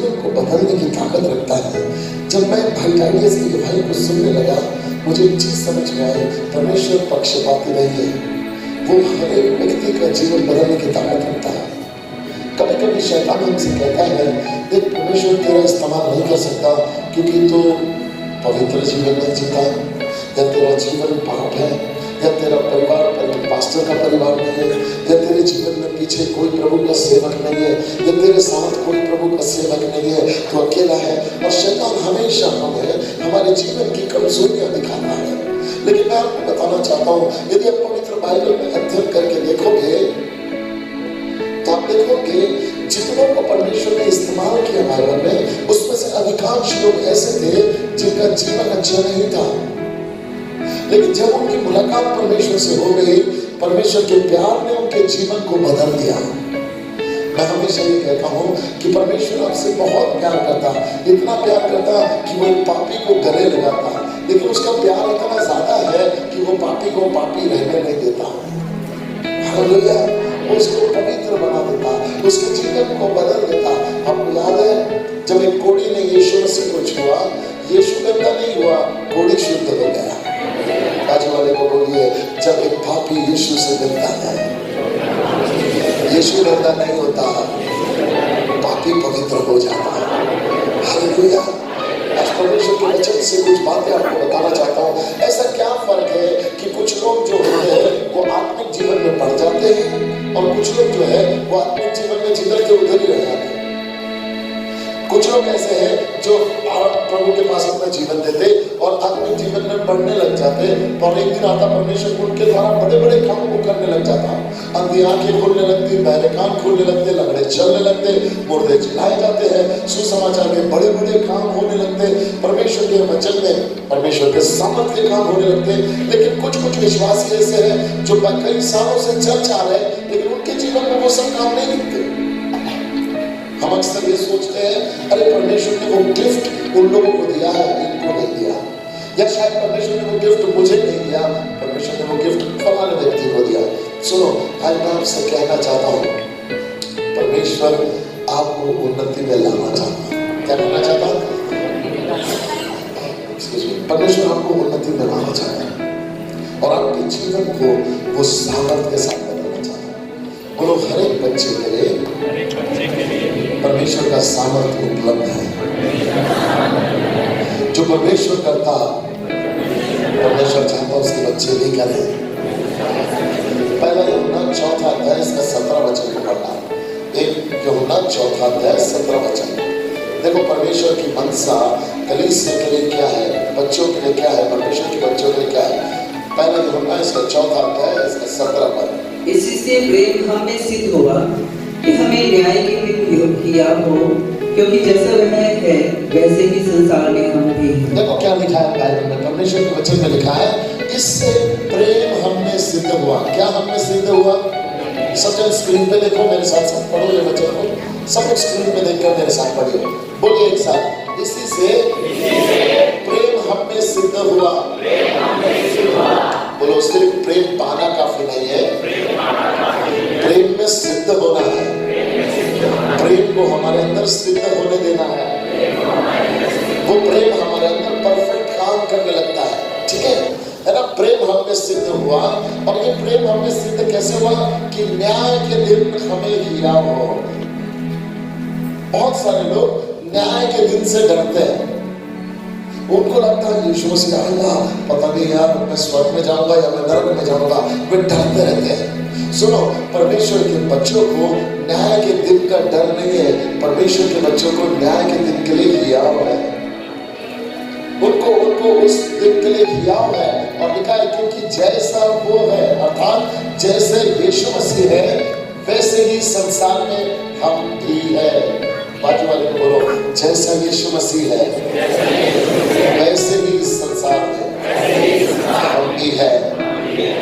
जीवन को बदलने की ताकत रखता है। जब मैं भाई टाइडियस की गवाही को सुनने लगा, मुझे एक चीज समझ में आई, परमेश्वर पक्षपाती नहीं है, वो हर एक व्यक्ति का जीवन बदलने की ताकत रखता है। कभी कभी शैतान हमसे कहता है, देख परमेश्वर तेरा इस्तेमाल नहीं कर सकता क्योंकि तू पवित्र जीवन नहीं जीता, या तेरा जीवन पाप है, या तेरा परिवार पास्टर का परिवार नहीं है, या तेरे जीवन में पीछे कोई प्रभु का सेवक नहीं है, या तेरे साथ कोई प्रभु का सेवक नहीं है, तो अकेला है। और शैतान हमेशा हमें हमारे जीवन की कमजोरियां दिखाता है। लेकिन मैं आपको बताना चाहता हूँ, यदि आप पवित्र बाइबल में अध्ययन करके देखोगे तो आप देखोगे जितनों को परमेश्वर ने इस्तेमाल किया बाइबल में, उसमें से अधिकांश लोग ऐसे थे जिनका जीवन अच्छा नहीं था, लेकिन जब उनकी मुलाकात परमेश्वर से हो गई, परमेश्वर के प्यार ने उनके जीवन को बदल दिया। मैं हमेशा ये कहता हूँ कि परमेश्वर आपसे बहुत प्यार करता, इतना प्यार करता कि वो एक पापी को गले लगाता, लेकिन उसका प्यार इतना ज्यादा है कि वो पापी को पापी रहने नहीं देता। हालेलुया, उसको पवित्र बना देता, उसके जीवन को बदल देता। आपको याद है जब एक कोढ़ी ने यीशु मसीह को छुआ, यीशु गंदा नहीं हुआ, कोढ़ी शुद्ध हो गया। बाजू वाले को बोलिए, जब एक पापी यीशु से मिलता है, यीशु गंदा नहीं होता, पापी पवित्र हो जाता है। हालेलुया। आज परमेश्वर के वचन से कुछ बातें आपको बताना चाहता हूँ। ऐसा क्या फर्क है कि कुछ लोग जो होते हैं वो आत्मिक जीवन में बढ़ जाते हैं, और कुछ लोग जो है वो आत्मिक जीवन में जिधर के उधर ही रह जाते हैं। कुछ लोग ऐसे हैं जो प्रभु के पास अपना जीवन देते और आत्मिक जीवन में बढ़ने लग जाते, और एक दिन आता परमेश्वर उनके द्वारा बड़े बड़े काम को करने लग जाता। अंधी आंखें खोलने लगती, बहरे कान खोलने लगते, लंगड़े चलने लगते, मुर्दे जिलाए जाते हैं, सुसमाचार में बड़े बड़े काम होने लगते, परमेश्वर के वचन में परमेश्वर के सामर्थ्य के काम होने लगते। लेकिन कुछ कुछ विश्वासी ऐसे हैं जो कई सालों से चर्च आ रहे हैं, लेकिन उनके जीवन में वो सब काम नहीं दिखते। हम अक्सर ये सोचते हैं, अरे परमेश्वर ने वो गिफ्ट उन लोगों को दिया है, इनको नहीं दिया, या शायद परमेश्वर ने वो गिफ्ट मुझे नहीं दिया, परमेश्वर ने वो गिफ्ट फलाने व्यक्ति को दिया। सुनो, आज मैं आपसे कहना चाहता हूँ, परमेश्वर आपको उन्नति में लाना चाहता है। क्या करना चाहता है? परमेश्वर आपको उन्नति में लाना चाहता है, और आपके जीवन को वो सामर्थ्य के साथ बनाना चाहता है। बोलो, हर एक बच्चे के लिए परमेश्वर का सामर्थ्य उपलब्ध है। जो परमेश्वर करता, परमेश्वर चाहता उसके बच्चे भी करें। पहला यूहन्ना 4 अध्याय इसका 17 वचन को पढ़ना। एक यूहन्ना 4 अध्याय 17 वचन। देखो परमेश्वर की मनसा कलीसिया के लिए क्या है, बच्चों के लिए क्या है, परमेश्वर के बच्चों के लिए क्या है। पहला यूहन्ना इसका 4 अध्याय इसका 17 पद। इसी से प्रेम हम में सिद्ध हुआ कि हमें न्याय के दिन किया हो, क्योंकि जैसा वह है वैसे ही संसार में हम भी। देखो क्या लिखा है बाइबल में, परमेश्वर के वचन में लिखा है, इससे प्रेम हम में सिद्ध हुआ। क्या हम में सिद्ध हुआ? सब जन स्क्रीन पे देखो, मेरे साथ साथ पढ़ो ये वचन को। सब लोग स्क्रीन पे देखकर मेरे साथ पढ़िए, बोलिए एक साथ, इसी से प्रेम हम में सिद्ध हुआ। बोलो, सिर्फ प्रेम पाना काफी नहीं है, प्रेम में सिद्ध होना है, प्रेम को हमारे अंदर सिद्ध होने देना है। वो प्रेम हमारे अंदर परफेक्ट काम करने लगता है, ठीक है ना। प्रेम हम में सिद्ध हुआ, और ये प्रेम हम में सिद्ध कैसे हुआ कि न्याय के दिन हमें हीरा हो। बहुत सारे लोग न्याय के दिन से डरते हैं, उनको लगता है यीशु मसीह आएगा, पता नहीं यार मैं स्वर्ग में जाऊंगा या मैं नरक में जाऊंगा, वे डरते रहते हैं। सुनो, परमेश्वर के बच्चों को न्याय के दिन का डर नहीं है, परमेश्वर के बच्चों को न्याय के दिन के लिए हियाव है। उनको उस दिन के लिए हियाव है, और लिखा है क्योंकि जैसा वो है, अर्थात जैसे यीशु मसीह है वैसे ही संसार में हम भी है। बाजू वाले को बोलो, जैसा यीशु मसीह है वैसे ही संसार में हम भी है।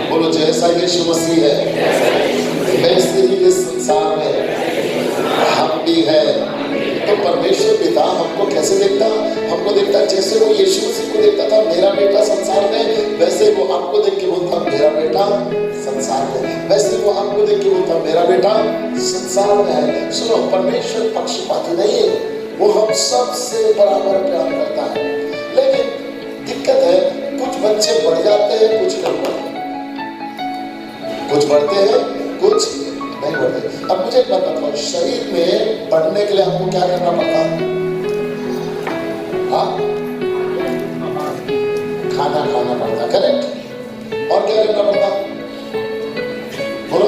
बोलो, जैसा यीशु मसीह है वैसे ही इस संसार में हम भी है। तो परमेश्वर पिता हमको कैसे देखता? हमको देखता जैसे वो यीशु मसीह को देखता था, मेरा बेटा संसार में, वैसे वो आपको देख के बोलता मेरा बेटा संसार में, वैसे वो आपको देख के बोलता मेरा बेटा संसार में है। सुनो, परमेश्वर पक्षपाती नहीं है, वो हम सबसे बराबर प्यार करता है। लेकिन दिक्कत है, कुछ बच्चे बढ़ जाते हैं, कुछ कम बढ़ते हैं, कुछ बढ़ते हैं, कुछ नहीं बढ़ते। अब मुझे एक बात बताओ, शरीर में बढ़ने के लिए आपको क्या करना पड़ता है? हाँ, खाना खाना पड़ता, करेक्ट। और क्या करना पड़ता? बोलो।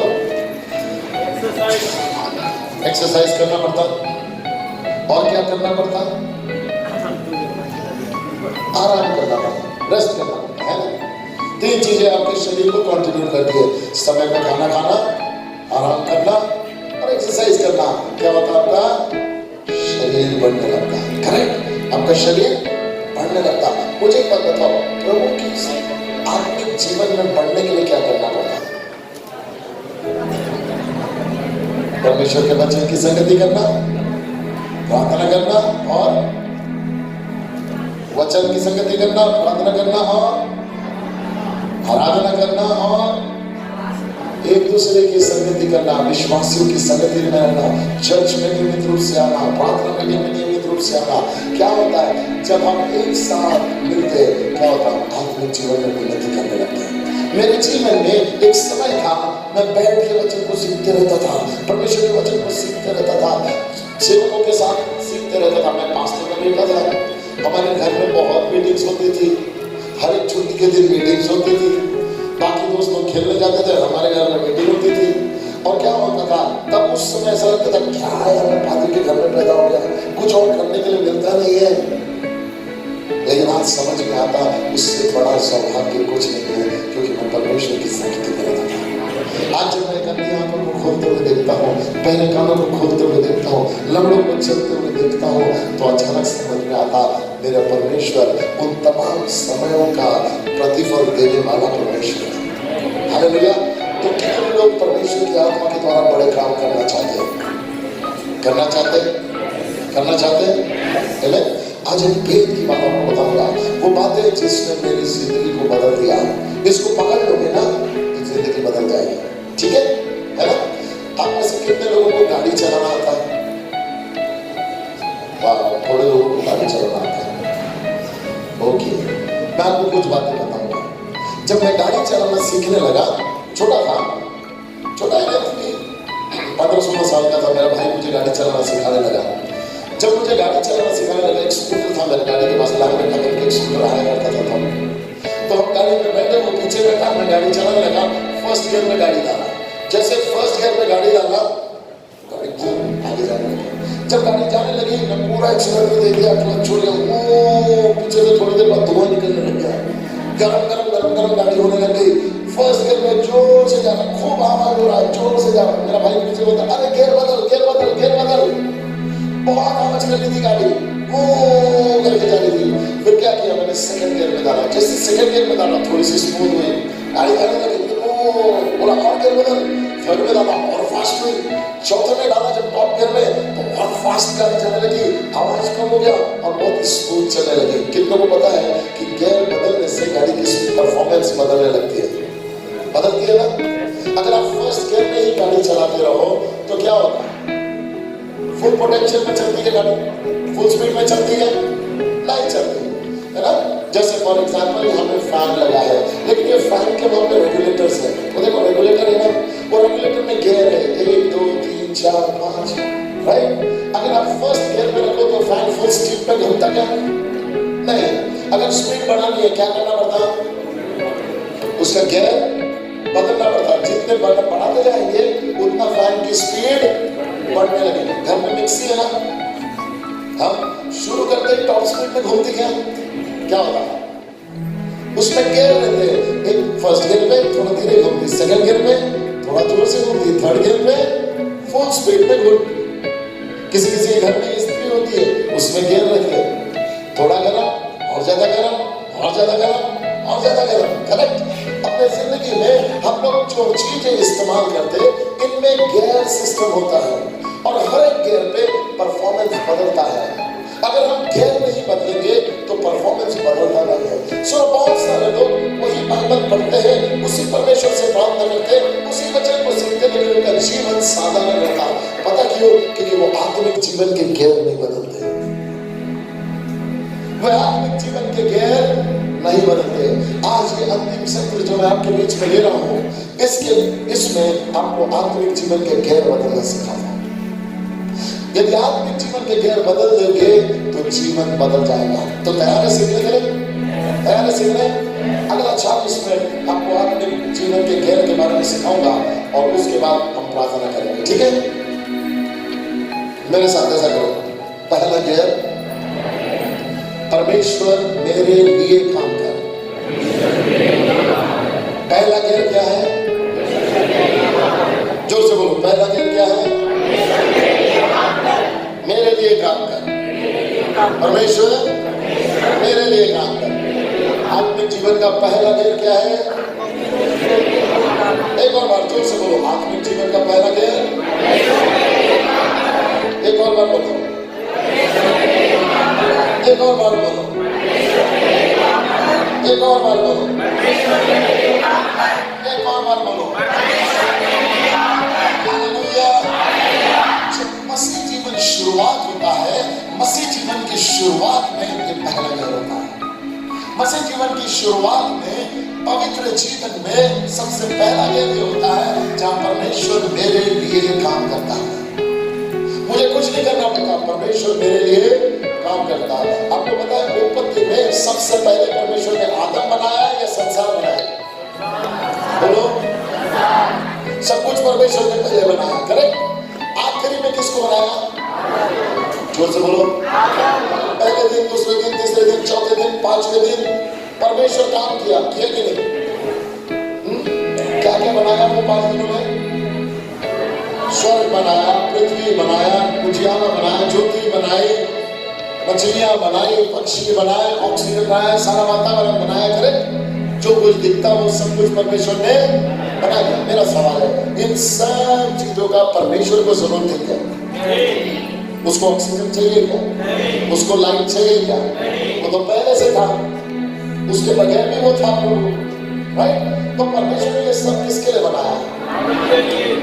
एक्सरसाइज करना पड़ता। और क्या करना पड़ता? आराम करना पड़ता, रेस्ट करना पड़ता है ना। 3 चीजें आपके शरीर को कंट्रीब्यूट करती है, समय में खाना खाना, आराम करना और एक्सरसाइज करना। क्या होता है? आपका शरीर बढ़ने लगता है, करेक्ट। आपका शरीर बढ़ने लगता है। मुझे एक बात बताओ, प्रभु की आत्मिक जीवन में बढ़ने के लिए क्या करना पड़ता है? परमेश्वर के वचन की संगति करना, प्रार्थना करना और वचन की संगति करना, प्रार्थना करना और आराधना करना और एक दूसरे की संगति करना, विश्वासियों की संगति में रहना, चर्च में नियमित रूप से आना, प्रार्थना में नियमित रूप से आना। क्या होता है जब हम एक साथ मिलते, क्या होता है? आत्मिक जीवन में उन्नति करने लगते हैं। मेरे जीवन में एक समय था, मैं बैठ के वचन को सीखते रहता था, परमेश्वर के वचन को सीखते रहता था, सेवकों के साथ सीखते रहता था। मैं पास्टर में बैठा था, हमारे घर में बहुत मीटिंग्स होती थी, हर एक छुट्टी के दिन मीटिंग्स होती थी, बाकी दोस्त लोग खेलने जाते थे, हमारे घर में मीटिंग होती थी। और क्या होता था तब, उस समय ऐसा लगता था क्या यार, मैं पादरी के घर में पैदा हो गया, कुछ और करने के लिए मिलता नहीं है। लेकिन आज समझ में आता, उससे बड़ा सौभाग्य कुछ नहीं है, क्योंकि मैं परमेश्वर की संगति में रहता था। आज जब मैं अपनी आंखों को खोलते हुए देखता हूँ, पहले कानों को खोलते हुए देखता हूँ, लंगड़ों को चलते हुए देखता हूँ, तो अचानक समझ में आता, मेरा परमेश्वर उन तमाम समयों का प्रतिफल देने वाला परमेश्वर है। हालेलुया। तो कितने लोग परमेश्वर की आत्मा के द्वारा बड़े काम करना चाहते हैं? करना चाहते हैं? करना चाहते हैं? आज एक भेद की बात आपको बताऊंगा, वो बातें जिसने मेरी जिंदगी को बदल दिया। इसको पकड़ लोगे ना, जिंदगी बदल जाएगी। ठीक है ना? आप में से कितने लोगों को गाड़ी चलाना आता है? थोड़े लोगों को गाड़ी चलाना आता है। ओके, मैं आपको कुछ बातें बताऊंगा। जब मैं गाड़ी चलाना सीखने लगा, छोटा था, छोटा है, 15-16 साल का था, मेरा भाई मुझे गाड़ी चलाना सिखाने लगा। जब मुझे गाड़ी चलाना सिखाने लगा, एक स्कूटर था मेरे गाड़ी के पास, लाइन में लगा के एक स्कूटर आया करता था। तो हम गाड़ी में बैठे, वो पीछे बैठा, मैं गाड़ी चलाने लगा, फर्स्ट गियर में गाड़ी डाला। जैसे फर्स्ट गियर में गाड़ी डाला, गाड़ी आगे जाने लगी। जब गाड़ी जाने लगी, मैं पूरा एक्सीलरेटर दे दिया, क्लच छोड़ दिया, वो पीछे से थोड़ी देर बाद धुआं निकलने लग गया, गरम गाड़ी होने लग गई। फर्स्ट गियर में जोर से जा रहा, खूब आवाज हो रहा है, जोर से जा रहा। मेरा भाई पीछे बोलता, अरे गियर बदल, गियर बदल, गियर बदल। बहुत आवाज कर रही थी गाड़ी, वो करके जा रही थी। फिर क्या किया, मैंने सेकंड गियर में डाला। जैसे सेकंड गियर में डाला, थोड़ी सी स्मूथ हुई, गाड़ी जाने लगी। बोला और गियर बदल, थर्ड में डाला और फास्ट हुई, चौथे में डाला जब टॉप गियर में, तो बहुत फास्ट गाड़ी चलने लगी, आवाज कम हो गया और बहुत स्मूथ चलने लगी। कितनों को पता है कि गियर बदलने से गाड़ी की परफॉर्मेंस बदलने लगती है? बदलती है ना? अगर आप फर्स्ट गियर में ही गाड़ी चलाते रहो तो क्या होता है? फुल पोटेंशियल में चलती है गाड़ी, फुल स्पीड में चलती है, नहीं चलती है ना। जैसे फॉर एग्जांपल यहाँ पे फैन लगा है, लेकिन ये फैन के वहाँ पे रेगुलेटर्स है, वो देखो रेगुलेटर है ना, वो रेगुलेटर में गियर है 1 2 3 4 5, राइट। अगर आप फर्स्ट गियर में रखो तो फैन फुल स्पीड पे घूमता क्या? नहीं। अगर स्पीड बढ़ानी है, क्या करना पड़ता? उसका गियर बदलना पड़ता। जितने बढ़ाते जाएंगे उतना फैन की स्पीड बढ़ने लगेगी। घर में मिक्सी है ना, हम शुरू करते ही टॉप स्पीड में घूमती क्या होता है? उसमें गियर रहते हैं, एक फर्स्ट गियर में थोड़ा धीरे घूमती, सेकंड गियर में थोड़ा जोर से घूमती, थर्ड गियर में फुल स्पीड में घूमती। किसी किसी के घर में स्त्री होती है, उसमें गियर रहते हैं, थोड़ा गरम और ज्यादा गरम और ज्यादा गरम और ज्यादा गरम, करेक्ट। अपने जिंदगी में हम लोग जो चीजें इस्तेमाल करते हैं, इनमें गियर सिस्टम होता है और हर एक गियर पे परफॉर्मेंस बदलता है। अगर हम गियर नहीं बदलेंगे तो परफॉर्मेंस बदलता नहीं है। सो बहुत सारे लोग वही बाइबल पढ़ते हैं, उसी परमेश्वर से प्रार्थना करते हैं, उसी वचन को सीखते, लेकिन उनका जीवन साधारण रहता। पता क्यों? क्योंकि वो आत्मिक जीवन के गियर नहीं बदलते। नहीं बदलते। आज ये अंतिम सत्र जो मैं आपके बीच में ले रहा हूँ, इसमें आपको आत्मिक जीवन के गेर बदलना सिखाऊंगा। यदि आत्मिक जीवन के गेर बदल देंगे तो जीवन बदल जाएगा। तो तैयार है सीखने के लिए? तैयार है सीखने? अगला 40 मिनट आपको आत्मिक जीवन के गेर के बारे में सिखाऊंगा और उसके बाद हम प्रार्थना करेंगे, ठीक है? मेरे साथ ऐसा करो। पहला गेर, परमेश्वर मेरे लिए काम कर। पहला गेर क्या है? जोर से बोलो, पहला गेर क्या है? मेरे लिए काम कर। परमेश्वर मेरे लिए काम कर। आत्मिक जीवन का पहला गेर क्या है? एक और बार जोर से बोलो, आत्मिक जीवन का पहला गेर। एक और बार बोलो, एक और बार बोलो, एक और बार बोलो, एक और बार बोलो। हालेलुया। जब मसीह जीवन शुरुआत होता है, मसीह जीवन की शुरुआत में ये पहला गेर होता है। मसीह जीवन की शुरुआत में, पवित्र जीवन में सबसे पहला गेर ये होता है जहां परमेश्वर मेरे लिए काम करता है। मुझे कुछ नहीं करना पड़ता, परमेश्वर मेरे लिए काम करता है। आपको पता है उत्पत्ति में सबसे पहले परमेश्वर ने आदम बनाया या संसार बनाया? बोलो। सब कुछ परमेश्वर ने पहले बनाया, करेक्ट? आखिरी में किसको बनाया? जोर से बोलो। पहले दिन, दूसरे दिन, तीसरे दिन, चौथे दिन, पांचवें दिन परमेश्वर काम किया कि नहीं? क्या क्या बनाया वो 5 दिनों में? स्वर्ग बनाया, पृथ्वी बनाया, उजियारा बनाया, ज्योति बनाई, मछलियां बनाई, पक्षी बनाए, ऑक्सीजन बनाया, सारा वातावरण बनाया, करेक्ट? जो कुछ दिखता वो सब कुछ परमेश्वर ने बना दिया। मेरा सवाल है, इन सब चीजों का परमेश्वर को जरूरत है क्या? उसको ऑक्सीजन चाहिए क्या? उसको लाइट चाहिए क्या? वो तो पहले से था, उसके बगैर भी वो था, राइट? तो परमेश्वर ने ये सब किसके लिए बनाया?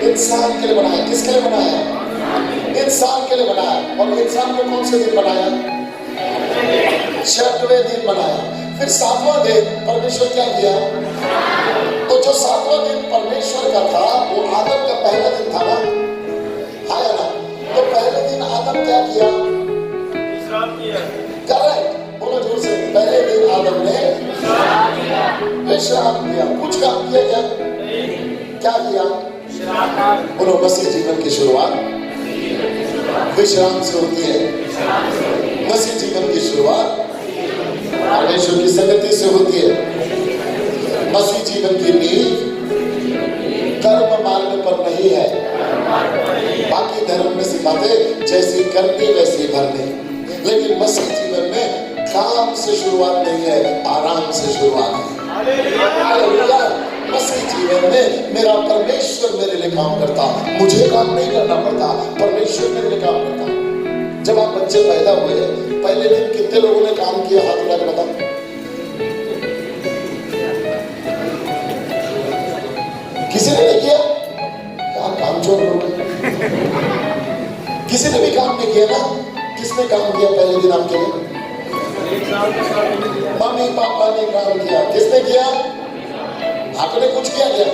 इंसान के लिए बनाया। किसके लिए बनाया? इंसान के लिए बनाया। और इंसान को कौन से दिन बनाया? 6वें दिन बनाया। फिर 7वां दिन परमेश्वर क्या किया? तो जो 7वां दिन परमेश्वर का था वो आदम का पहला दिन था ना, है ना? तो पहले दिन आदम क्या किया? विश्राम किया। करेक्ट, बोलो जोर से। पहले दिन आदम ने विश्राम किया। कुछ काम किया क्या? क्या किया? बोलो। मसीह जीवन की शुरुआत विश्राम से होती है। मसीह जीवन की शुरुआत परमेश्वर की संगति से होती है। मसीह जीवन की नींव कर्म मार्ग पर नहीं है। बाकी धर्म में सिखाते जैसी करनी वैसी भरनी, लेकिन मसीह जीवन में काम से शुरुआत नहीं है, आराम से शुरुआत है। हालेलुया। मसीह जीवन में मेरा परमेश्वर मेरे लिए काम करता, मुझे काम नहीं करना पड़ता, परमेश्वर मेरे लिए काम करता। जब आप बच्चे पैदा हुए, पहले दिन कितने लोगों ने काम किया? हाथ उठा के बताओ। किसी ने नहीं किया? क्या काम चोर लोग? किसी ने भी काम नहीं किया ना? किसने काम किया पहले दिन आपके लिए? मम्मी पापा ने काम किया। किसने किया? आपने कुछ किया क्या?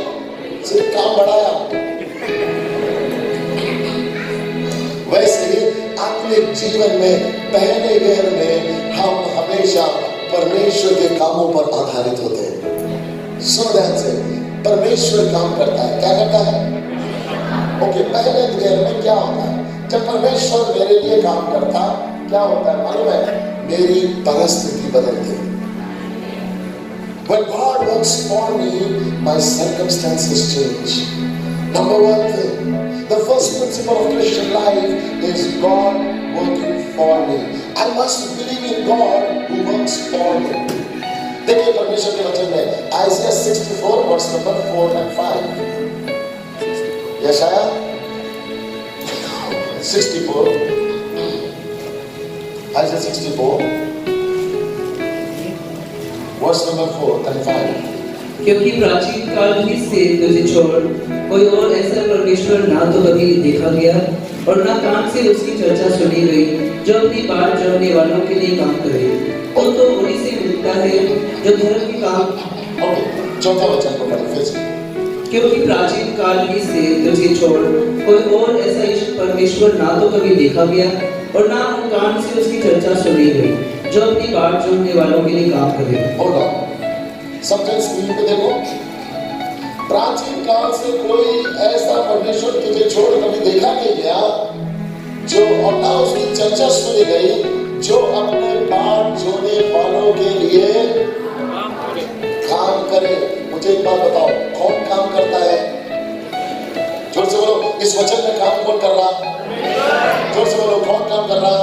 सिर्फ काम बढ़ाया। वैसे ही आत्मिक जीवन में पहले गेर में हम हमेशा परमेश्वर के कामों पर आधारित होते हैं। सुनो ध्यान से, परमेश्वर काम करता है। क्या करता है? ओके, पहले गेर में क्या होता है? जब परमेश्वर मेरे लिए काम करता क्या होता है मालूम है? मेरी परिस्थिति बदलती है। When God works for me, my circumstances change. Number one thing, the first principle of Christian life is God working for me. I must believe in God who works for me. देखिए परमेश्वर के वचन में Isaiah 64 वर्ष number 4 and 5। यशाया 64, Isaiah 64 वर्ष number 4 and 5। क्योंकि प्राचीन काल ही से तुझे छोड़ कोई और ऐसा परमेश्वर ना तो कभी देखा गया और ना कान से उसकी चर्चा सुनी गई जो अपनी बात जोड़ने वालों के लिए काम करे। तो उन्हीं से मिलता है जो धर्म के काम। ओके, चौथा वचन को पढ़ो फिर से। क्योंकि प्राचीन काल ही से तुझे छोड़ कोई और ऐसा ईश्वर परमेश्वर ना तो कभी देखा गया और ना उन कान से उसकी चर्चा सुनी गई जो अपनी बात जोड़ने वालों के लिए काम करे। होल्ड ऑन, सबसे स्क्रीन पे देखो। प्राचीन काल से कोई ऐसा परमेश्वर तुझे छोड़ कभी देखा नहीं गया जो और ना उसकी चर्चा सुनी गई जो अपने बात जोड़ने वालों के लिए काम करे। मुझे एक बात बताओ, कौन काम करता है? जोर से बोलो, इस वचन में काम कौन कर रहा? जोर से बोलो, कौन काम कर रहा?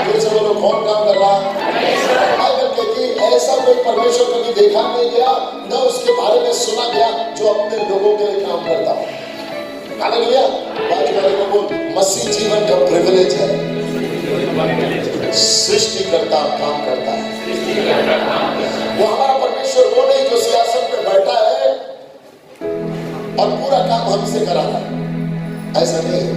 जोर से बोलो, कौन काम कर रहा? बाइबल कहती है ऐसा कोई परमेश्वर कभी देखा नहीं गया न उसके बारे में सुना गया जो अपने लोगों के लिए काम करता हो। हालेलुया। बाजू वाले को बोल, मसीह जीवन का प्रिविलेज है। सृष्टिकर्ता काम करता है। वो हमारा परमेश्वर वो नहीं जो सियासत पे बैठा है और पूरा काम हमसे कराता है, ऐसा नहीं है।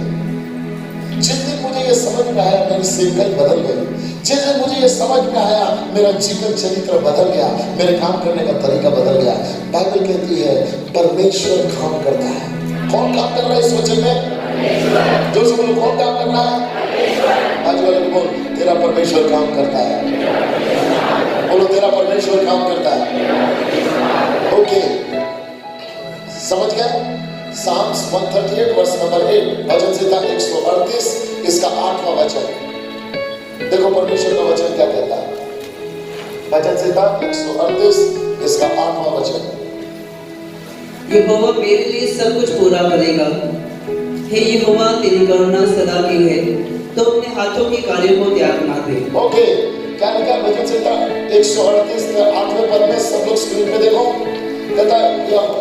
जिस दिन मुझे ये समझ में आया मेरी सेवकाई बदल गई, जिस दिन मुझे ये समझ में आया मेरा जीवन चरित्र बदल गया, मेरे काम करने का तरीका बदल गया। बाइबल कहती है परमेश्वर काम करता है। कौन काम कर रहा है इस वचन में? जो से बोलो, कौन काम कर रहा है? आज वाले को बोल, तेरा परमेश्वर काम करता है। बोलो, तेरा परमेश्वर काम करता है। ओके, समझ गया? Psalms 138 वर्स नंबर 8, भजन संहिता 138 इसका 8वां वचन। देखो परमेश्वर का वचन क्या कहता है। भजन संहिता 138 इसका 8वां वचन। यहोवा मेरे लिए सब कुछ पूरा करेगा। हे यहोवा, तेरी करुणा सदा की है, तो अपने हाथों के कार्यों को त्याग ना दे। ओके, क्या लिखा भजन संहिता 138 के 8वें पद में? सब लोग स्क्रीन पे देखो। कहता है,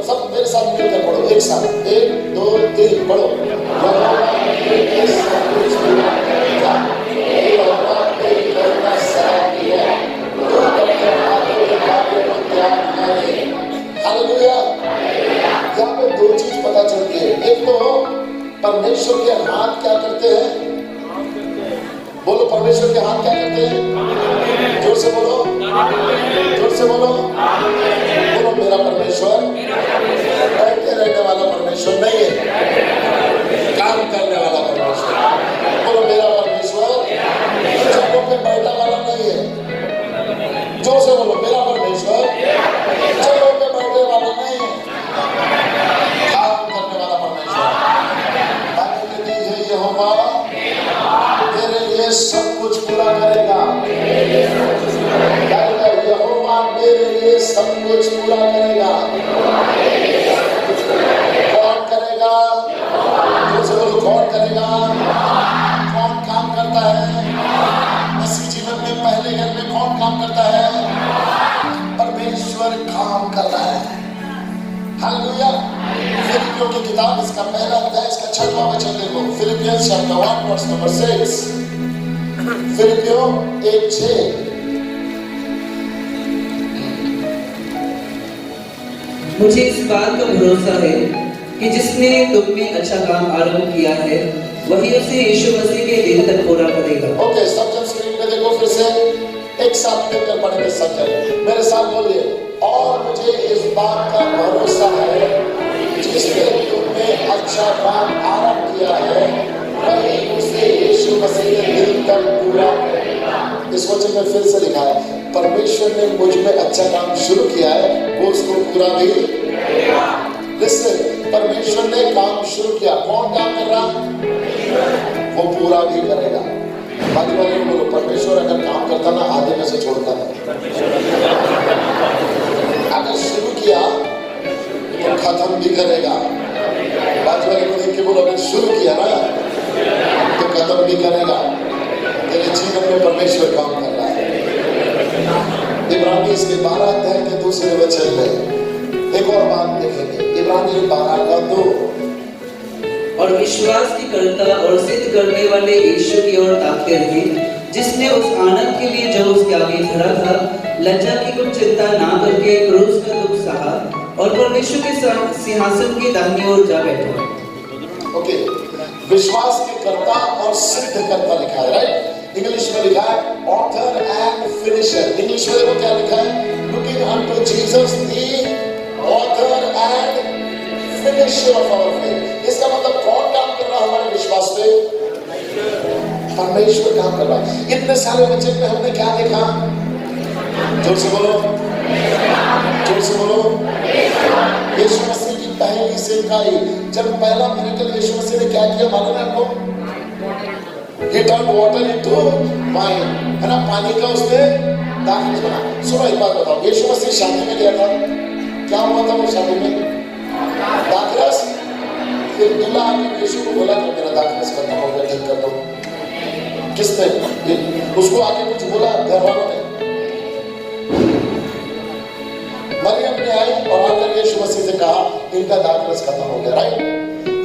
सब मेरे साथ मिलकर पढ़ो, एक साथ, 1 2 3 पढ़ो। हालेलुया। यहाँ पे दो चीज पता चलती है। एक तो परमेश्वर के हाथ क्या करते हैं? बोलो, परमेश्वर के हाथ क्या करते हैं? जोर से बोलो, जोर से बोलो। बोलो, मेरा परमेश्वर बैठे रहने वाला परमेश्वर नहीं है, काम करने वाला परमेश्वर। बोलो, मेरा परमेश्वर जगहों पे बैठा वाला नहीं है। जोर से बोलो, मेरा परमेश्वर जगहों पे बैठे वाला नहीं है, काम करने वाला परमेश्वर। यहोवा मेरे लिए सब कुछ पूरा करेगा। यहोवा मेरे लिए सब कुछ पूरा करेगा। कौन करेगा? दूसरे बोलो, कौन करेगा? कौन काम करता है? मसीह जीवन में पहले घर में कौन काम करता है? परमेश्वर काम कर रहा है। हालेलुया। फिलिपियों की किताब इसका पहला अध्याय इसका 6वां वचन देखो। Philippians chapter 1 verse number 6। फिलिपियों 1:6। मुझे इस बात का भरोसा है कि जिसने तुम में अच्छा काम आरंभ किया है वही उसे यीशु मसीह के दिन तक पूरा करेगा। ओके, सब जन स्क्रीन पे देखो फिर से, एक साथ मिलकर पढ़ेंगे सब जन। मेरे साथ बोलिए, और मुझे इस बात का भरोसा है जिसने तुम में अच्छा काम आरंभ किया है वही उसे यीशु मसीह के दिन तक पूरा करेगा। इस वचन में फिर से लिखा है, परमेश्वर ने मुझ में अच्छा काम शुरू किया है, वो उसको पूरा भी करेगा। परमेश्वर ने काम शुरू किया, कौन काम कर रहा? वो पूरा भी करेगा। बाकी वाले को बोलो, परमेश्वर अगर काम करता ना आधे में से छोड़ता था। अगर शुरू किया तो खत्म भी करेगा। बाकी वाले को देख के बोलो, अगर शुरू किया ना तो खत्म भी करेगा। तेरे जीवन में परमेश्वर काम कर रहा है। इब्रानी इसके 12 अध्याय के दूसरे वचन में एक और बात देखेंगे। इब्रानी 12:2। और विश्वास की कर्ता और सिद्ध करने वाले यीशु की ओर ताकते रहे, जिसने उस आनंद के लिए जो उसके आगे खड़ा था लज्जा की कुछ चिंता ना करके क्रूस का दुख सहा और परमेश्वर के सिंहासन की दाहिनी ओर जा बैठा। ओके, विश्वास की करता और सिद्ध करता लिखा है, राइट? इंग्लिश में लिखा है ऑथर एंड फिनिशर। इंग्लिश में देखो क्या लिखा है, looking unto Jesus the author and finisher of our faith. इसका मतलब कौन काम कर रहा है हमारे विश्वास पे? परमेश्वर काम कर रहा है। इतने सारे बच्चे में हमने क्या देखा? जोर से बोलो, जोर से बोलो। यीशु मसीह की पहली सेवकाई, जब पहला मिरेकल यीशु मसीह ने क्या किया मालूम है आपको? He turned water into wine, है ना? पानी का उसने दाखरस बना। सुनो एक बात बताओ, यीशु मसीह शादी में गया था, क्या हुआ था वो शादी में? दाखरस। फिर दूल्हा आके यीशु को बोला कि मेरा दाखरस खत्म हो गया, ठीक कर दो। किसने? उसको आके कुछ बोला घर वालों ने? मरियम ने आई और आकर यीशु मसीह से कहा इनका दाखरस खत्म हो गया, राइट?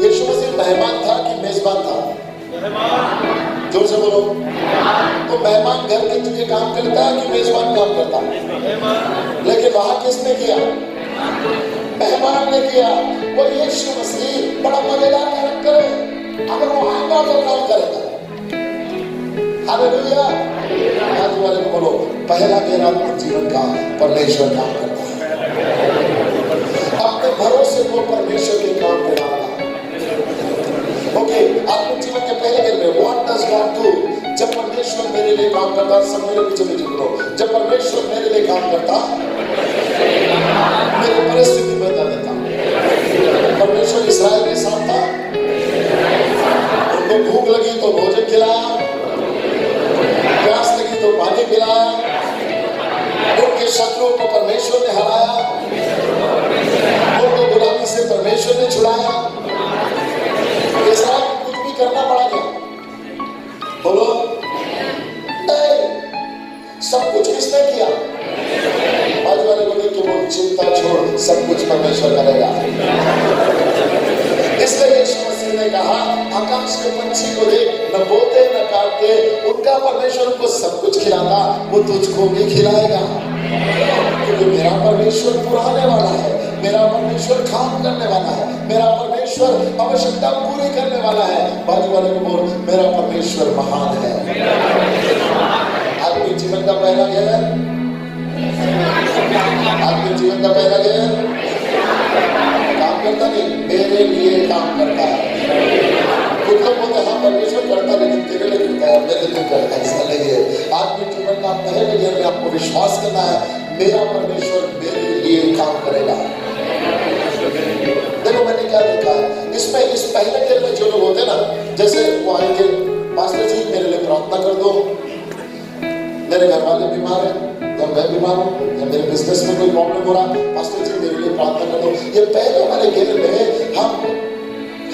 यीशु मसीह मेहमान था कि मेजबान था? जोर से बोलो। तो मेहमान घर के तुझे काम करता है कि मेजबान काम करता है? लेकिन वहां किसने किया? मेहमान ने किया। वो यीशु मसीह बड़ा मजेदार कैरेक्टर है, अगर वो आएगा तो काम करेगा। हालेलुया। आज वाले को बोलो, पहला गैरात्मक जीवन का परमेश्वर काम करता है। अपने भरोसे को परमेश्वर के काम पे डालना। ओके, आत्मिक जीवन के पहले गिर में व्हाट डज गॉड डू? जब परमेश्वर मेरे लिए काम करता, सब मेरे पीछे पीछे करो, जब परमेश्वर मेरे लिए काम करता, मेरी परिस्थिति बदल देता। परमेश्वर इस्राएल के साथ था, उनको भूख लगी तो भोजन खिलाया, प्यास लगी तो पानी पिलाया, उनके शत्रुओं को परमेश्वर ने हराया, उनको गुलामी से परमेश्वर ने छुड़ाया। इस्राएल को कुछ भी करना पड़ा क्या? बोलो, सब कुछ किसने किया? आज वाले बोले कि वो चिंता छोड़, सब कुछ परमेश्वर करेगा। इसलिए यीशु मसीह ने कहा आकाश के पंछी को देख, न बोते न काटते, उनका परमेश्वर उनको सब कुछ खिलाता, वो तुझको भी खिलाएगा। क्योंकि मेरा परमेश्वर पुराने वाला है, मेरा परमेश्वर काम करने वाला है, मेरा परमेश्वर आवश्यकता पूरी करने वाला है। बाजू वाले को बोल, मेरा परमेश्वर महान है। आत्मिक जीवन का पहला ज्ञान, आत्मिक जीवन का पहला ज्ञान काम करता नहीं, मेरे लिए काम करता है। कुछ लोग बोलते हाँ परमेश्वर करता लेकिन तेरे लिए करता है, मेरे लिए करता है, ऐसा नहीं है। आत्मिक जीवन का पहले ज्ञान में आपको विश्वास करना है, मेरा परमेश्वर मेरे लिए काम करेगा। देखो मैंने क्या देखा है इसमें, इस पहले ज्ञान में जो लोग होते ना, जैसे वो आएंगे, पास्टर जी मेरे लिए प्रार्थना कर दो, मेरे घर वाले बीमार हैं, या मैं बीमार हूँ, या मेरे बिजनेस में कोई प्रॉब्लम हो रहा, पास्टर जी मेरे लिए प्रार्थना कर दो। ये पहले वाले गेम में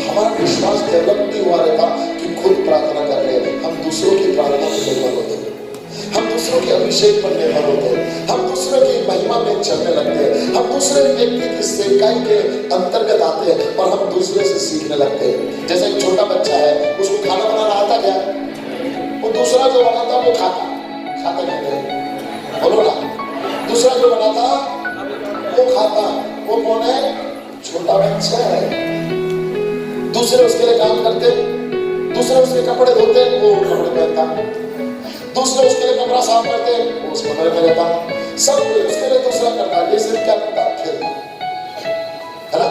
हमारा विश्वास डेवलप नहीं हुआ रहता कि खुद प्रार्थना कर रहे हैं, हम दूसरों की प्रार्थना पर निर्भर होते हैं, हम दूसरों के अभिषेक पर निर्भर होते हैं, हम दूसरों की महिमा में चलने लगते हैं, हम दूसरे व्यक्ति की सेवकाई के अंतर्गत आते हैं और हम दूसरे से सीखने लगते हैं। जैसे एक छोटा बच्चा है, उसको खाना बनाना आता क्या? वो दूसरा जो बनाता वो खाता कहते हैं, बोलो ना, दूसरा जो बनाता वो खाता। वो कौन है? छोटा बच्चा है। दूसरे उसके लिए काम करते, दूसरे उसके कपड़े धोते, वो कपड़े पहनता, दूसरे उसके लिए कमरा साफ करते, वो उस कमरे में रहता, सब उसके लिए दूसरा करता। ये सिर्फ क्या करता? खेलता है ना।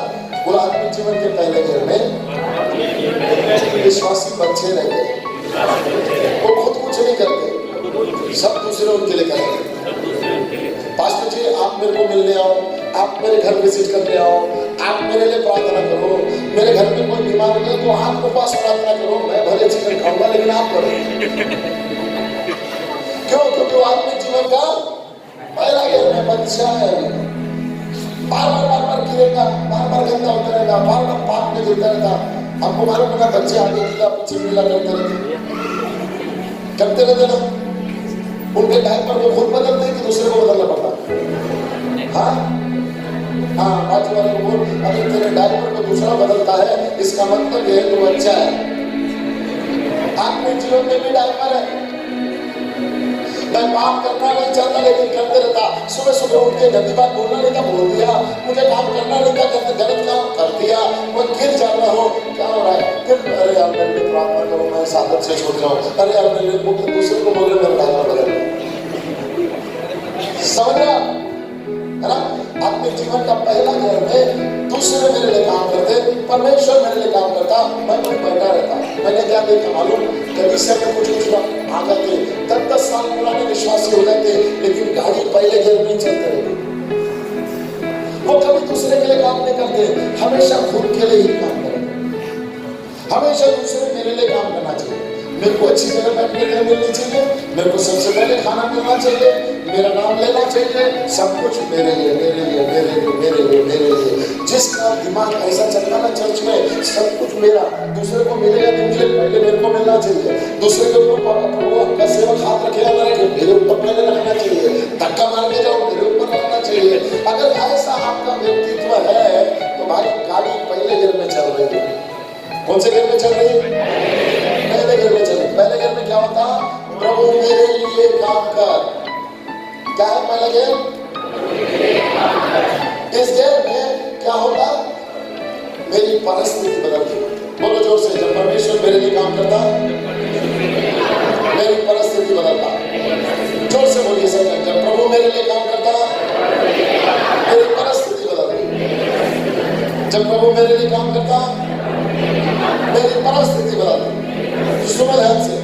वो आत्मिक जीवन के पहले घर में विश्वासी बच्चे रहते, वो खुद कुछ नहीं करते, सब दूसरे उनके लिए करेंगे। पास्टर जी आप मेरे को मिलने आओ, आप मेरे घर विजिट करने आओ, आप मेरे लिए प्रार्थना करो, मेरे घर में कोई बीमार हो गया तो आपके पास प्रार्थना करो, मैं भले चिकन खाऊंगा लेकिन आप करो। क्यों? क्योंकि वो आत्मिक जीवन का पहला ज्ञान में बच्चा है, बार बार गिरेगा, बार बार गंदा होता रहेगा, बार बार पाप में गिरता रहता। आपको मालूम है बच्चे आगे गीला पीछे गीला करते रहते ना, उनके डायपर को खुद बदलते हैं कि दूसरे को बदलना पड़ता? हाँ हाँ, बाजू वाले को बोल, अगर तेरे डायपर को दूसरा बदलता है इसका मतलब ये है तो अच्छा है। आत्मिक जीवन में भी डायपर है, मैं पाप करना नहीं चाहता लेकिन करते रहता। सुबह सुबह उठ के गंदी बात बोलना नहीं था, बोल दिया। मुझे काम करना नहीं था, गलत काम कर दिया। मैं गिर जाता हूँ, क्या हो रहा है? फिर अरे यार मेरे लिए प्रार्थना करो, मैं इस आदत से छूट जाऊँ। अरे यार मेरे लिए दूसरे को बोल रहे, मेरा डायलॉग बदल। समझ रहा है ना? अपने जीवन का पहला घर में दूसरे मेरे लिए काम करते, परमेश्वर मेरे लिए काम करता, मैं कोई बैठा रहता। मैंने क्या देखा मालूम? कभी से में कुछ आ जाते, 10-10 साल पुराने विश्वासी हो जाते, लेकिन गाड़ी पहले घर में चलते रहते। वो कभी दूसरे के लिए काम नहीं करते, हमेशा खुद के लिए ही काम करते। हमेशा दूसरे मेरे लिए काम करना चाहिए। मेरे को अच्छी जगह बैठने के लिए मिलनी चाहिए, मेरे को सबसे पहले खाना मिलना चाहिए, मेरा नाम लेना चाहिए, सब कुछ मेरे लिए मेरे लिए मेरे लिए मेरे लिए मेरे लिए। जिसका दिमाग ऐसा चलता ना चर्च में, सब कुछ मेरा, दूसरे को मिलेगा तो मुझे पहले मेरे को मिलना चाहिए। दूसरे के ऊपर प्रभु आपका सेवक हाथ रखेगा ना रखे, मेरे ऊपर पहले रखना चाहिए। धक्का मार के जाओ, मेरे ऊपर रखना चाहिए। अगर ऐसा आपका व्यक्तित्व है तो भाई गाड़ी पहले गियर में चल रही है। कौन से गियर में चल रही है? पहले गियर में चल रही। पहले गियर में क्या होता? प्रभु मेरे लिए काम कर। क्या है पहले गियर? इस गियर में क्या होता? मेरी परिस्थिति बदलती। बोलो जोर से, जब परमेश्वर मेरे लिए काम करता, मेरी परिस्थिति बदलता। जोर से बोलिए सब, जब प्रभु मेरे लिए काम करता, मेरी परिस्थिति बदलती। जब प्रभु मेरे लिए काम करता, मेरी परिस्थिति बदलती। सुनो ध्यान से,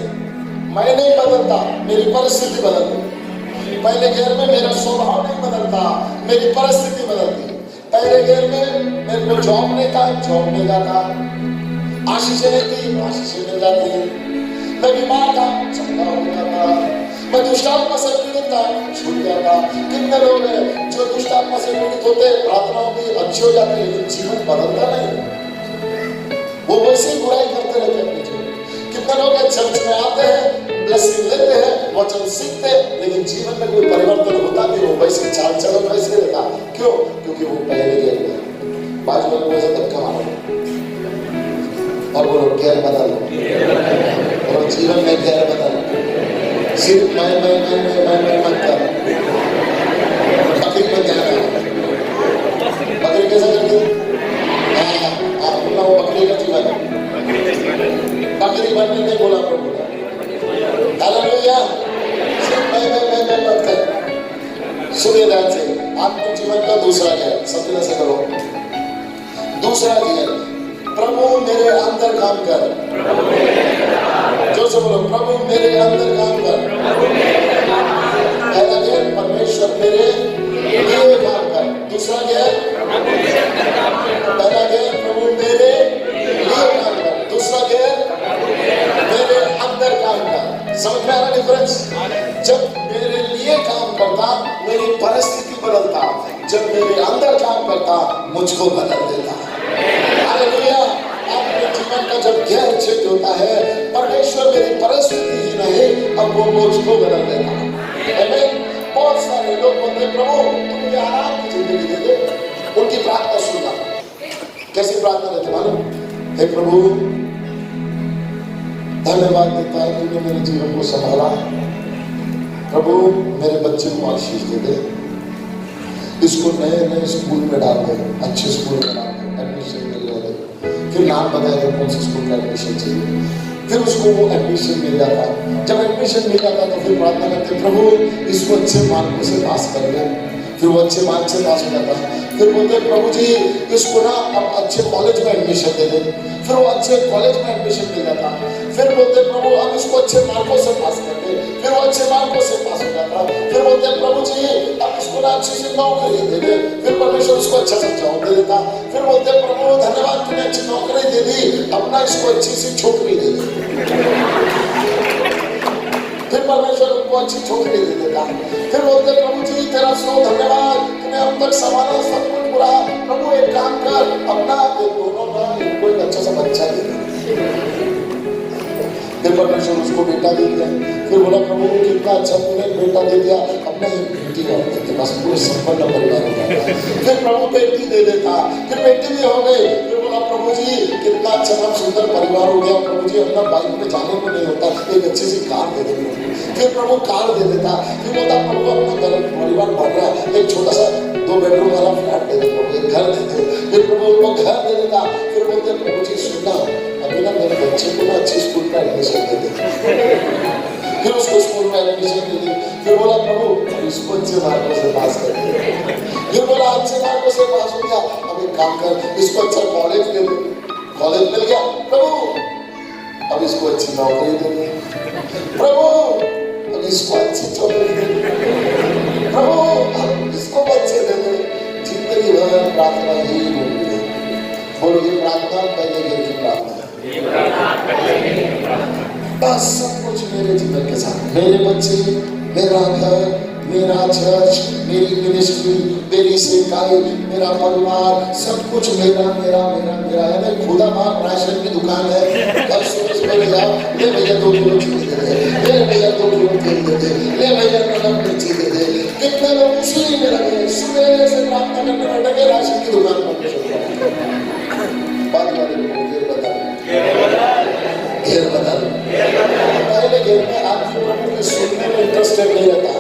मैं नहीं बदलता, मेरी परिस्थिति बदलती। पहले गियर में मेरा स्वभाव नहीं बदलता, मेरी परिस्थिति बदलती। पहले गियर में मेरे को जॉब नहीं था, जॉब मिल जाता। आशीषें नहीं थी, आशीषें मिल जाती। मैं बीमार था, चंगा हो जाता। मैं दुष्टात्मा से पीड़ित था, छूट जाता। कितने लोग हैं जो दुष्टात्मा से पीड़ित होते, प्रार्थनाओं भी अच्छी हो जाती, लेकिन जीवन बदलता नहीं, वो वैसे ही बुराई करते रहते अपने जीवन। कितने लोग चर्च में आते हैं, ब्लेसिंग लेते हैं, वचन सीखते हैं, लेकिन जीवन में कोई परिवर्तन होता नहीं, वो वैसे चाल चलन वैसे रहता। क्यों? क्योंकि वो पहले गियर में। बाजू में कोई से धक्का मारो और बोलो गियर बदल, और जीवन में गियर बदल। सिर्फ मैं मत कर। बकरी में ध्यान रखो। बकरी कैसा करती है? वो बकरी का जीवन, बकरी बनने नहीं बोला प्रभु ने। हालेलुया। सिर्फ मैं मत कर। सुनिए ध्यान से, आत्मिक जीवन का दूसरा गियर, सब तरह से करो। दूसरा गियर, प्रभु मेरे अंदर काम कर। जो से बोलो, प्रभु मेरे अंदर काम कर। पहला गियर, परमेश्वर मेरे लिए काम कर। दूसरा गियर, पहला गियर, प्रभु मेरे लिए काम कर। दूसरा गियर, मेरे अंदर काम कर। समझ में आ रहा डिफरेंस? जब मेरे लिए काम करता, मेरी परिस्थिति बदलता। जब मेरे अंदर काम करता, मुझको बदल देता। हालेलुया। आपके जीवन का जब गियर चेंज होता है, परमेश्वर मेरी परिस्थिति ही नहीं, अब वो मुझको बदल देता। आमीन। बहुत सारे लोग बोलते हैं, प्रभु तुम मुझे आराम की जिंदगी दे दो। उनकी प्रार्थना सुनना। कैसी प्रार्थना देते मालूम? हे प्रभु, धन्यवाद देता है तुमने मेरे जीवन को संभाला। प्रभु मेरे बच्चे को आशीष दे दे, इसको नए स्कूल में डाल दे, अच्छे स्कूल में डाल दे, एडमिशन मिल जाए। फिर नाम बताएगा कौन से स्कूल का एडमिशन चाहिए, फिर उसको वो एडमिशन मिल जाता। जब एडमिशन मिल जाता तो फिर प्रार्थना करते, प्रभु इसको अच्छे मार्कों से पास कर दे। फिर वो अच्छे मार्क से पास हो जाता। फिर बोलते प्रभु जी इसको ना अब अच्छे कॉलेज में एडमिशन दे दे। फिर वो अच्छे कॉलेज में एडमिशन मिल जाता। फिर बोलते प्रभु अब इसको अच्छे मार्कों से पास कर दे। फिर वो अच्छे मार्कों से पास हो जाता। फिर बोलते प्रभु जी अब इसको ना अच्छी सी नौकरी दे दे। फिर परमेश्वर उसको अच्छा सा जॉब दे देता। फिर बोलते प्रभु धन्यवाद तुमने अच्छी नौकरी दे दी, अपना इसको अच्छी सी छोकरी दे दे। फिर परमेश्वर उनको अच्छी छोकरी दे देता। फिर बोलते प्रभु जी तेरा सो धन्यवाद, तूने अब तक संभाला सब कुछ पूरा। प्रभु एक काम कर, अपना दोनों ना इनको एक अच्छा सा बच्चा दे दे। फिर परमेश्वर उसको बेटा दे दिया। फिर बोला प्रभु कितना अच्छा तूने बेटा दे दिया, अपना एक बेटी और दे दे, बस पूरे संपन्न परिवार हो जाता। फिर प्रभु बेटी दे देता। फिर बेटी भी हो गई। फिर बोला प्रभु प्रभु जी कितना अच्छा नाम सुंदर परिवार हो गया, प्रभु जी अपना बाइक में जाने को नहीं होता, एक अच्छी सी कार दे दे प्रभु। फिर प्रभु कार दे देता, फिर बोलता प्रभु अपना घर परिवार बढ़ रहा है, एक छोटा सा 2 बेडरूम वाला फ्लैट दे दे प्रभु, एक घर दे दे। फिर प्रभु उनको घर दे देता, फिर बोलते प्रभु जी सुनना अभी ना मेरे बच्चे को ना अच्छी स्कूल में एडमिशन दे दे। फिर उसको स्कूल में एडमिशन दे दी, फिर बोला प्रभु इसको अच्छे मार्कों से पास कर दे। फिर बोला अच्छे मार्कों से पास हो गया, अब एक काम कर इसको अच्छा कॉलेज दे दे, कॉलेज मिल गया प्रभु अब इसको अच्छी नौकरी दे दे, प्रभु अब इसको अच्छी चौकड़ी दे दे, प्रभु अब इसको बच्चे दे दे। जिंदगी भर प्रार्थना यही बोलते हैं, बोलो ये प्रार्थना पहले घर की प्रार्थना है। बस सब कुछ मेरे जीवन के साथ, मेरे बच्चे, मेरा घर, मेरा चर्च, मेरी मिनिस्ट्री, मेरी सेवकाई, मेरा परिवार, सब कुछ मेरा मेरा मेरा मेरा है। मैं खुदा मार राशन की दुकान है, कल सुबह ले जाओ, ले भैया 2 किलो चीनी दे दे, ले भैया 2 किलो तेल दे दे, ले भैया नमक मिर्ची दे दे। कितने लोग उसी में लगे, सुबह से प्रार्थना करने बैठे राशन की दुकान पर बाद वाले लोग घेर बदल। पहले घेर में आदमी प्रभु के सुनने में इंटरेस्टेड नहीं रहता,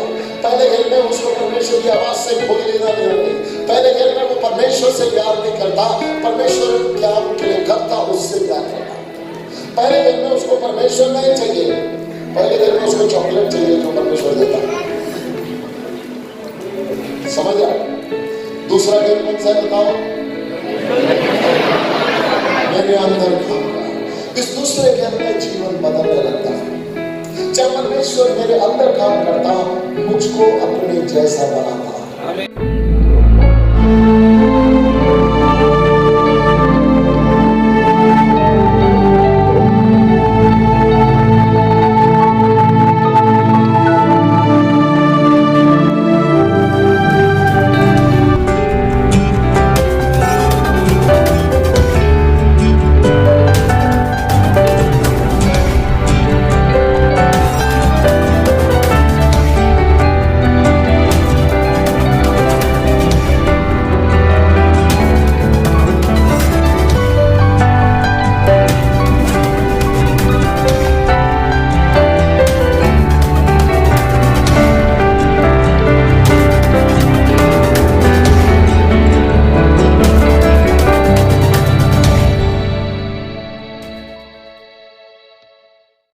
पहले घेर में उसको परमेश्वर की आवाज से खोल लेना नहीं रहती, पहले घेर में वो परमेश्वर से प्यार नहीं करता, परमेश्वर क्या उनके लिए करता उससे प्यार करता। पहले घेर में उसको परमेश्वर नहीं चाहिए, पहले घेर में उसको चॉकलेट चाहिए जो परमेश्वर देता। समझ आए? दूसरा घेर कौन सा बताओ? मेरे अंदर काम का, इस दूसरे के अंदर जीवन बदलने लगता है। जब परमेश्वर मेरे अंदर काम करता, मुझको अपने जैसा बनाता।